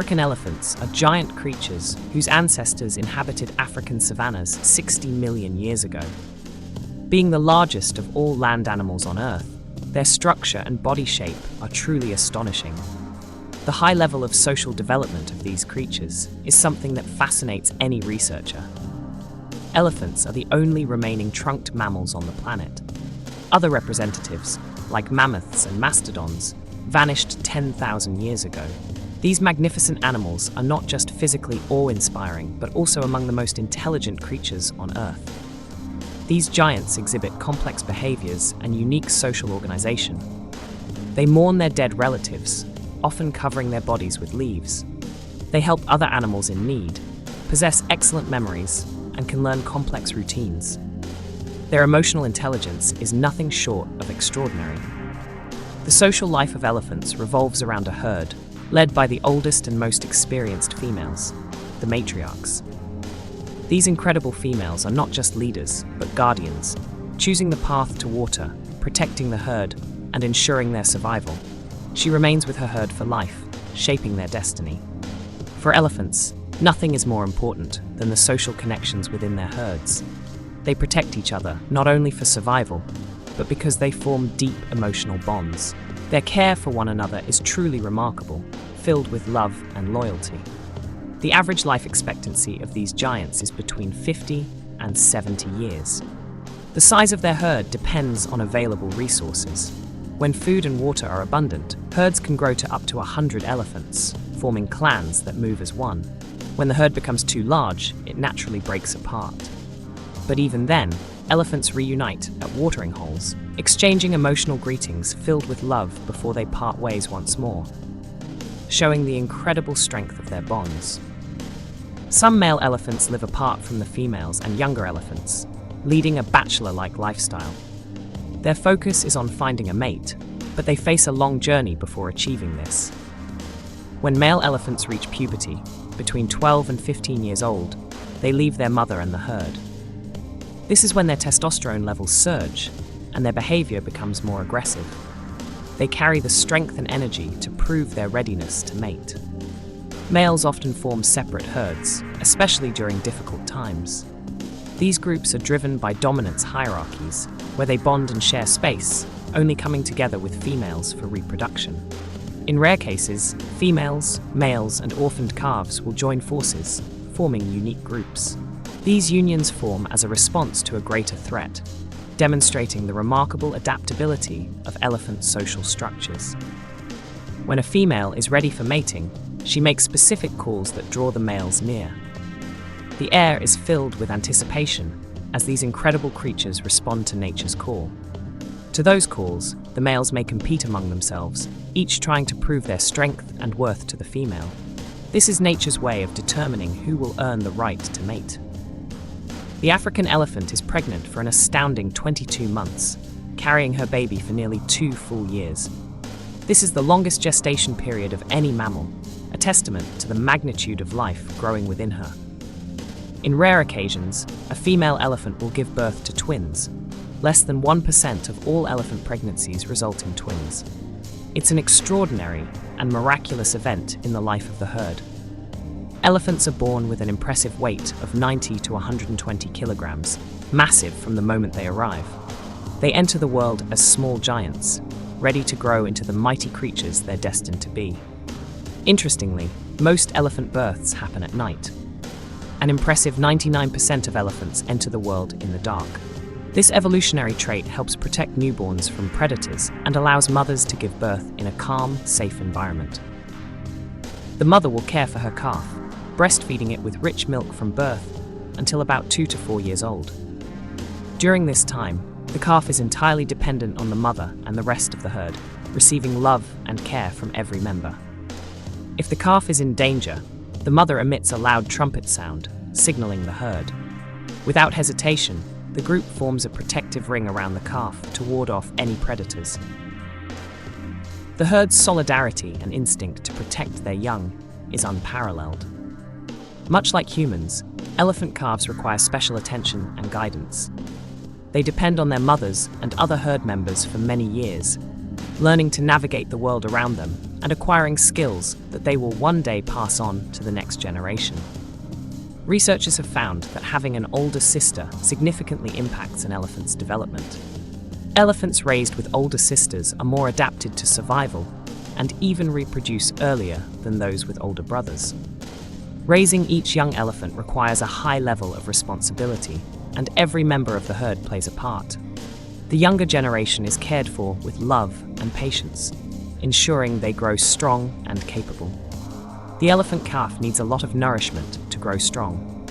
African elephants are giant creatures whose ancestors inhabited African savannas 60 million years ago. Being the largest of all land animals on Earth, their structure and body shape are truly astonishing. The high level of social development of these creatures is something that fascinates any researcher. Elephants are the only remaining trunked mammals on the planet. Other representatives, like mammoths and mastodons, vanished 10,000 years ago. These magnificent animals are not just physically awe-inspiring, but also among the most intelligent creatures on Earth. These giants exhibit complex behaviors and unique social organization. They mourn their dead relatives, often covering their bodies with leaves. They help other animals in need, possess excellent memories, and can learn complex routines. Their emotional intelligence is nothing short of extraordinary. The social life of elephants revolves around a herd, led by the oldest and most experienced females, the matriarchs. These incredible females are not just leaders, but guardians, choosing the path to water, protecting the herd, and ensuring their survival. She remains with her herd for life, shaping their destiny. For elephants, nothing is more important than the social connections within their herds. They protect each other not only for survival, but because they form deep emotional bonds. Their care for one another is truly remarkable, filled with love and loyalty. The average life expectancy of these giants is between 50 and 70 years. The size of their herd depends on available resources. When food and water are abundant, herds can grow to up to 100 elephants, forming clans that move as one. When the herd becomes too large, it naturally breaks apart. But even then, elephants reunite at watering holes, exchanging emotional greetings filled with love before they part ways once more, showing the incredible strength of their bonds. Some male elephants live apart from the females and younger elephants, leading a bachelor-like lifestyle. Their focus is on finding a mate, but they face a long journey before achieving this. When male elephants reach puberty, between 12 and 15 years old, they leave their mother and the herd. This is when their testosterone levels surge, and their behavior becomes more aggressive. They carry the strength and energy to prove their readiness to mate. Males often form separate herds, especially during difficult times. These groups are driven by dominance hierarchies, where they bond and share space, only coming together with females for reproduction. In rare cases, females, males, and orphaned calves will join forces, forming unique groups. These unions form as a response to a greater threat, demonstrating the remarkable adaptability of elephant social structures. When a female is ready for mating, she makes specific calls that draw the males near. The air is filled with anticipation as these incredible creatures respond to nature's call. To those calls, the males may compete among themselves, each trying to prove their strength and worth to the female. This is nature's way of determining who will earn the right to mate. The African elephant is pregnant for an astounding 22 months, carrying her baby for nearly 2 full years. This is the longest gestation period of any mammal, a testament to the magnitude of life growing within her. In rare occasions, a female elephant will give birth to twins. Less than 1% of all elephant pregnancies result in twins. It's an extraordinary and miraculous event in the life of the herd. Elephants are born with an impressive weight of 90 to 120 kilograms, massive from the moment they arrive. They enter the world as small giants, ready to grow into the mighty creatures they're destined to be. Interestingly, most elephant births happen at night. An impressive 99% of elephants enter the world in the dark. This evolutionary trait helps protect newborns from predators and allows mothers to give birth in a calm, safe environment. The mother will care for her calf, breastfeeding it with rich milk from birth until about 2 to 4 years old. During this time, the calf is entirely dependent on the mother and the rest of the herd, receiving love and care from every member. If the calf is in danger, the mother emits a loud trumpet sound, signaling the herd. Without hesitation, the group forms a protective ring around the calf to ward off any predators. The herd's solidarity and instinct to protect their young is unparalleled. Much like humans, elephant calves require special attention and guidance. They depend on their mothers and other herd members for many years, learning to navigate the world around them and acquiring skills that they will one day pass on to the next generation. Researchers have found that having an older sister significantly impacts an elephant's development. Elephants raised with older sisters are more adapted to survival and even reproduce earlier than those with older brothers. Raising each young elephant requires a high level of responsibility, and every member of the herd plays a part. The younger generation is cared for with love and patience, ensuring they grow strong and capable. The elephant calf needs a lot of nourishment to grow strong.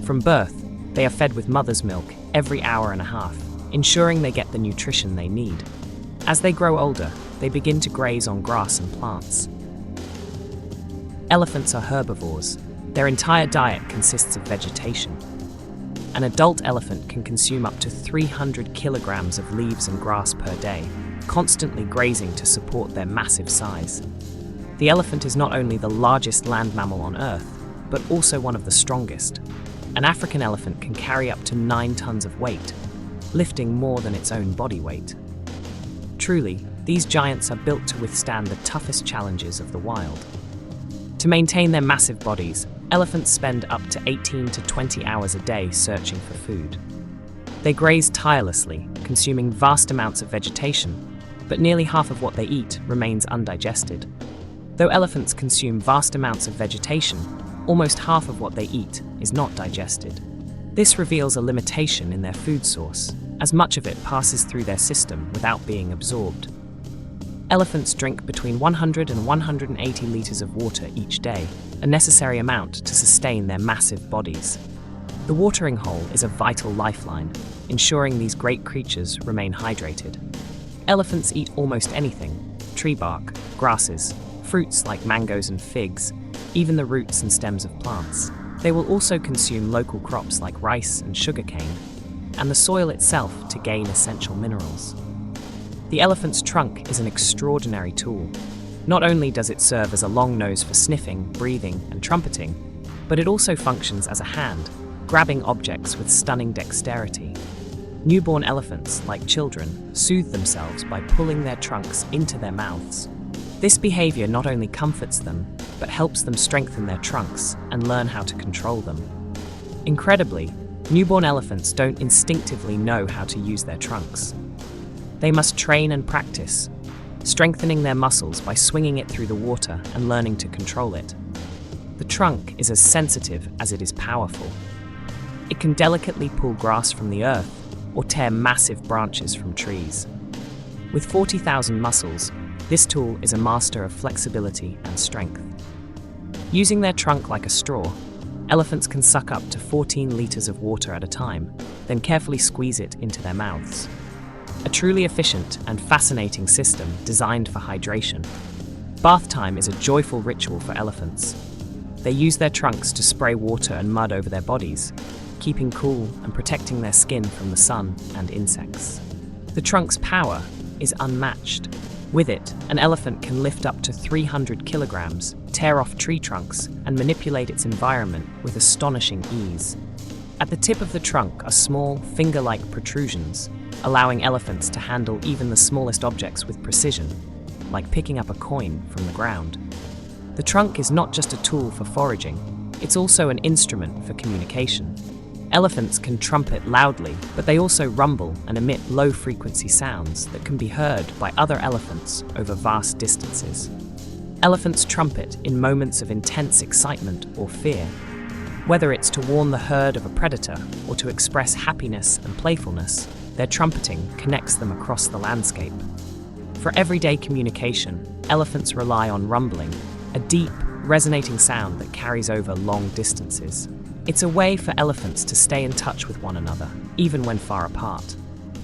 From birth, they are fed with mother's milk every hour and a half, ensuring they get the nutrition they need. As they grow older, they begin to graze on grass and plants. Elephants are herbivores. Their entire diet consists of vegetation. An adult elephant can consume up to 300 kilograms of leaves and grass per day, constantly grazing to support their massive size. The elephant is not only the largest land mammal on Earth, but also one of the strongest. An African elephant can carry up to 9 tons of weight, lifting more than its own body weight. Truly, these giants are built to withstand the toughest challenges of the wild. To maintain their massive bodies, elephants spend up to 18 to 20 hours a day searching for food. They graze tirelessly, consuming vast amounts of vegetation, but nearly half of what they eat remains undigested. Though elephants consume vast amounts of vegetation, almost half of what they eat is not digested. This reveals a limitation in their food source, as much of it passes through their system without being absorbed. Elephants drink between 100 and 180 liters of water each day, a necessary amount to sustain their massive bodies. The watering hole is a vital lifeline, ensuring these great creatures remain hydrated. Elephants eat almost anything: tree bark, grasses, fruits like mangoes and figs, even the roots and stems of plants. They will also consume local crops like rice and sugarcane, and the soil itself to gain essential minerals. The elephant's trunk is an extraordinary tool. Not only does it serve as a long nose for sniffing, breathing, and trumpeting, but it also functions as a hand, grabbing objects with stunning dexterity. Newborn elephants, like children, soothe themselves by pulling their trunks into their mouths. This behavior not only comforts them, but helps them strengthen their trunks and learn how to control them. Incredibly, newborn elephants don't instinctively know how to use their trunks. They must train and practice, strengthening their muscles by swinging it through the water and learning to control it. The trunk is as sensitive as it is powerful. It can delicately pull grass from the earth or tear massive branches from trees. With 40,000 muscles, this tool is a master of flexibility and strength. Using their trunk like a straw, elephants can suck up to 14 liters of water at a time, then carefully squeeze it into their mouths. A truly efficient and fascinating system designed for hydration. Bath time is a joyful ritual for elephants. They use their trunks to spray water and mud over their bodies, keeping cool and protecting their skin from the sun and insects. The trunk's power is unmatched. With it, an elephant can lift up to 300 kilograms, tear off tree trunks, and manipulate its environment with astonishing ease. At the tip of the trunk are small, finger-like protrusions, allowing elephants to handle even the smallest objects with precision, like picking up a coin from the ground. The trunk is not just a tool for foraging, it's also an instrument for communication. Elephants can trumpet loudly, but they also rumble and emit low-frequency sounds that can be heard by other elephants over vast distances. Elephants trumpet in moments of intense excitement or fear. Whether it's to warn the herd of a predator or to express happiness and playfulness, their trumpeting connects them across the landscape. For everyday communication, elephants rely on rumbling, a deep, resonating sound that carries over long distances. It's a way for elephants to stay in touch with one another, even when far apart.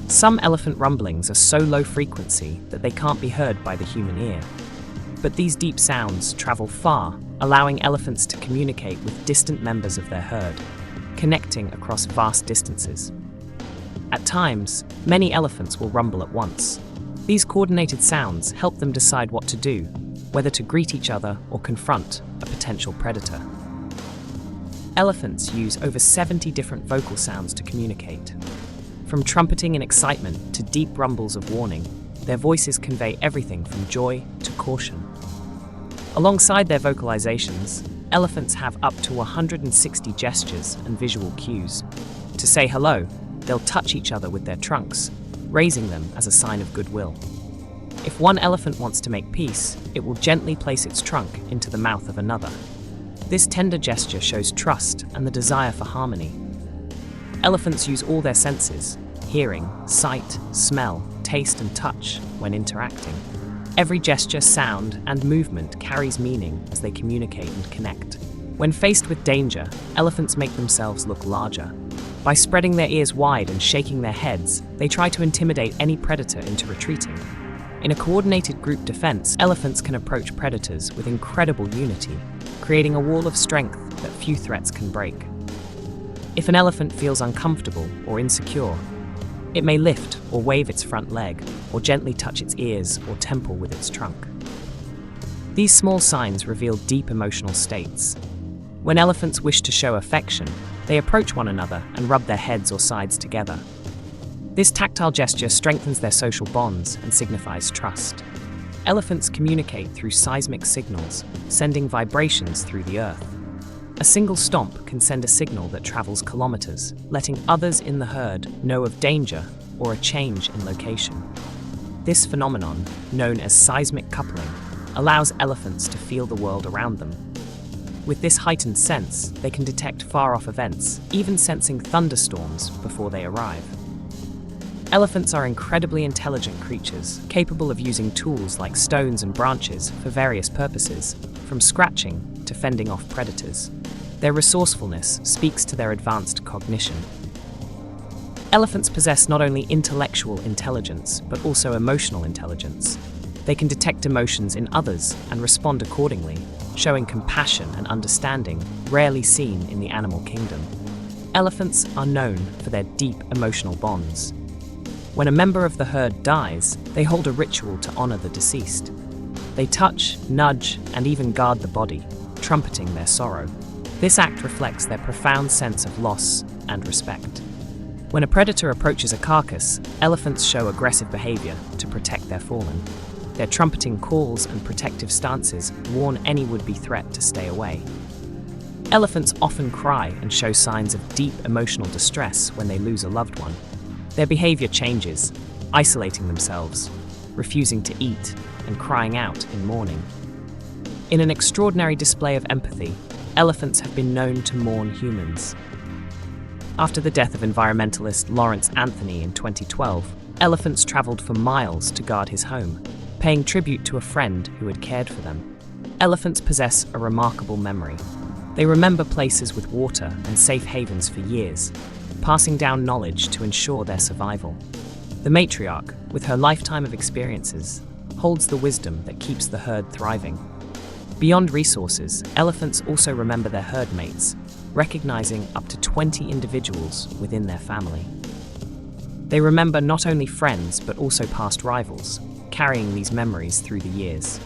Some elephant rumblings are so low frequency that they can't be heard by the human ear. But these deep sounds travel far, allowing elephants to communicate with distant members of their herd, connecting across vast distances. At times, many elephants will rumble at once. These coordinated sounds help them decide what to do, whether to greet each other or confront a potential predator. Elephants use over 70 different vocal sounds to communicate. From trumpeting in excitement to deep rumbles of warning, their voices convey everything from joy to caution. Alongside their vocalizations, elephants have up to 160 gestures and visual cues. To say hello, they'll touch each other with their trunks, raising them as a sign of goodwill. If one elephant wants to make peace, it will gently place its trunk into the mouth of another. This tender gesture shows trust and the desire for harmony. Elephants use all their senses: hearing, sight, smell, taste, and touch when interacting. Every gesture, sound, and movement carries meaning as they communicate and connect. When faced with danger, elephants make themselves look larger. By spreading their ears wide and shaking their heads, they try to intimidate any predator into retreating. In a coordinated group defense, elephants can approach predators with incredible unity, creating a wall of strength that few threats can break. If an elephant feels uncomfortable or insecure, it may lift or wave its front leg, or gently touch its ears or temple with its trunk. These small signs reveal deep emotional states. When elephants wish to show affection, they approach one another and rub their heads or sides together. This tactile gesture strengthens their social bonds and signifies trust. Elephants communicate through seismic signals, sending vibrations through the earth. A single stomp can send a signal that travels kilometers, letting others in the herd know of danger or a change in location. This phenomenon, known as seismic coupling, allows elephants to feel the world around them. With this heightened sense, they can detect far-off events, even sensing thunderstorms before they arrive. Elephants are incredibly intelligent creatures, capable of using tools like stones and branches for various purposes, from scratching to fending off predators. Their resourcefulness speaks to their advanced cognition. Elephants possess not only intellectual intelligence, but also emotional intelligence. They can detect emotions in others and respond accordingly, showing compassion and understanding rarely seen in the animal kingdom. Elephants are known for their deep emotional bonds. When a member of the herd dies, they hold a ritual to honor the deceased. They touch, nudge, and even guard the body, trumpeting their sorrow. This act reflects their profound sense of loss and respect. When a predator approaches a carcass, elephants show aggressive behavior to protect their fallen. Their trumpeting calls and protective stances warn any would-be threat to stay away. Elephants often cry and show signs of deep emotional distress when they lose a loved one. Their behavior changes, isolating themselves, refusing to eat, and crying out in mourning. In an extraordinary display of empathy, elephants have been known to mourn humans. After the death of environmentalist Lawrence Anthony in 2012, elephants traveled for miles to guard his home, paying tribute to a friend who had cared for them. Elephants possess a remarkable memory. They remember places with water and safe havens for years, passing down knowledge to ensure their survival. The matriarch, with her lifetime of experiences, holds the wisdom that keeps the herd thriving. Beyond resources, elephants also remember their herd mates, recognizing up to 20 individuals within their family. They remember not only friends but also past rivals, carrying these memories through the years.